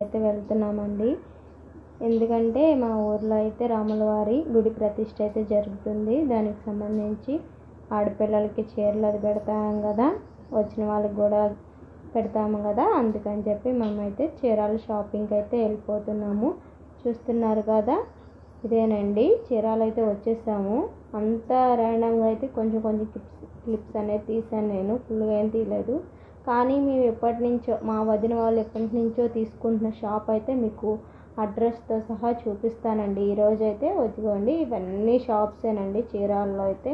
అయితే వెళ్తున్నామండి. ఎందుకంటే మా ఊర్లో అయితే రాములవారి గుడి ప్రతిష్ఠ అయితే జరుగుతుంది. దానికి సంబంధించి ఆడపిల్లలకి చీరలు అది పెడతాం కదా, వచ్చిన వాళ్ళకి కూడా పెడతాము కదా, అందుకని చెప్పి మేమైతే చీరాల షాపింగ్కి అయితే వెళ్ళిపోతున్నాము. చూస్తున్నారు కదా, ఇదేనండి చీరాలు అయితే వచ్చేసాము. అంతా ర్యాండమ్గా అయితే కొంచెం కొంచెం క్లిప్స్ అనేది తీసాను, నేను ఫుల్గా ఏం తీయలేదు. కానీ మేము ఎప్పటి నుంచో మా వదిన వాళ్ళు ఎప్పటి నుంచో తీసుకుంటున్న షాప్ అయితే మీకు అడ్రస్తో సహా చూపిస్తానండి. ఈరోజు అయితే వచ్చుకోండి, ఇవన్నీ షాప్సేనండి చీరాలలో అయితే.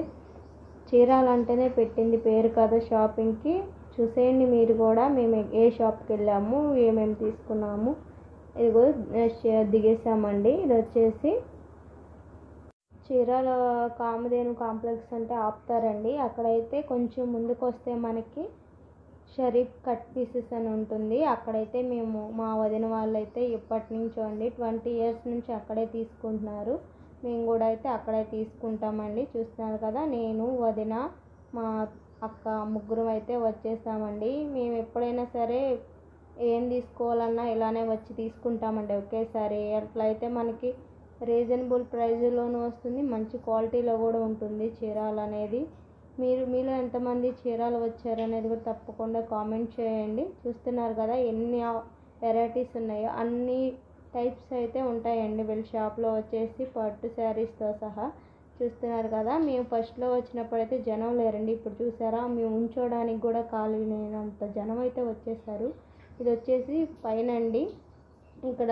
చీరాలు అంటేనే పెట్టింది పేరు కదా షాపింగ్కి. చూసేయండి మీరు కూడా, మేము ఏ షాప్కి వెళ్ళాము, ఏమేమి తీసుకున్నాము. ఇదిగో దిగేసామండి. ఇది వచ్చేసి చీరాల కామధేను కాంప్లెక్స్ అంటే ఆపుతారండి. అక్కడైతే కొంచెం ముందుకు వస్తే మనకి షరీఫ్ కట్ పీసెస్ అని ఉంటుంది. అక్కడైతే మేము మా వదిన వాళ్ళైతే ఎప్పటి నుంచో అండి 20 years నుంచి అక్కడే తీసుకుంటున్నారు. మేము కూడా అయితే అక్కడే తీసుకుంటామండి. చూస్తున్నారు కదా, నేను వదిన మా అక్క ముగ్గురం అయితే వచ్చేసామండి. మేము ఎప్పుడైనా సరే ఏం తీసుకోవాలన్నా ఇలానే వచ్చి తీసుకుంటామండి ఒకేసారి. అట్లా అయితే మనకి రీజనబుల్ ప్రైజ్లోనూ వస్తుంది, మంచి క్వాలిటీలో కూడా ఉంటుంది చీరాలు అనేది. మీలో ఎంతమంది చీరాలు వచ్చారనేది కూడా తప్పకుండా కామెంట్ చేయండి. చూస్తున్నారు కదా ఎన్ని వెరైటీస్ ఉన్నాయో, అన్ని టైప్స్ అయితే ఉంటాయండి వీళ్ళ షాప్లో వచ్చేసి, పట్టు శారీస్తో సహా. చూస్తున్నారు కదా, మేము ఫస్ట్లో వచ్చినప్పుడైతే జనం లేరండి. ఇప్పుడు చూసారా, మేము ఉంచోడానికి కూడా ఖాళీ లేనంత జనం అయితే వచ్చేసారు. ఇది వచ్చేసి పైన అండి, ఇక్కడ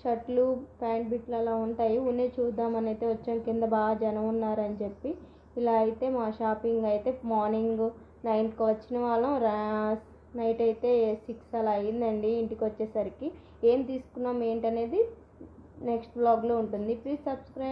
షర్ట్లు ప్యాంట్ బిట్లు అలా ఉంటాయి. ఉన్నాయి చూద్దామని అయితే వచ్చాం, కింద బాగా జనం ఉన్నారని చెప్పి. ఇలా అయితే మా షాపింగ్ అయితే మార్నింగ్ 9కి వచ్చిన వాళ్ళం, నైట్ అయితే 6 అలా అయిందండి ఇంటికి వచ్చేసరికి. ఏం తీసుకున్నాం ఏంటనేది నెక్స్ట్ వ్లాగ్లో ఉంటుంది. Please subscribe.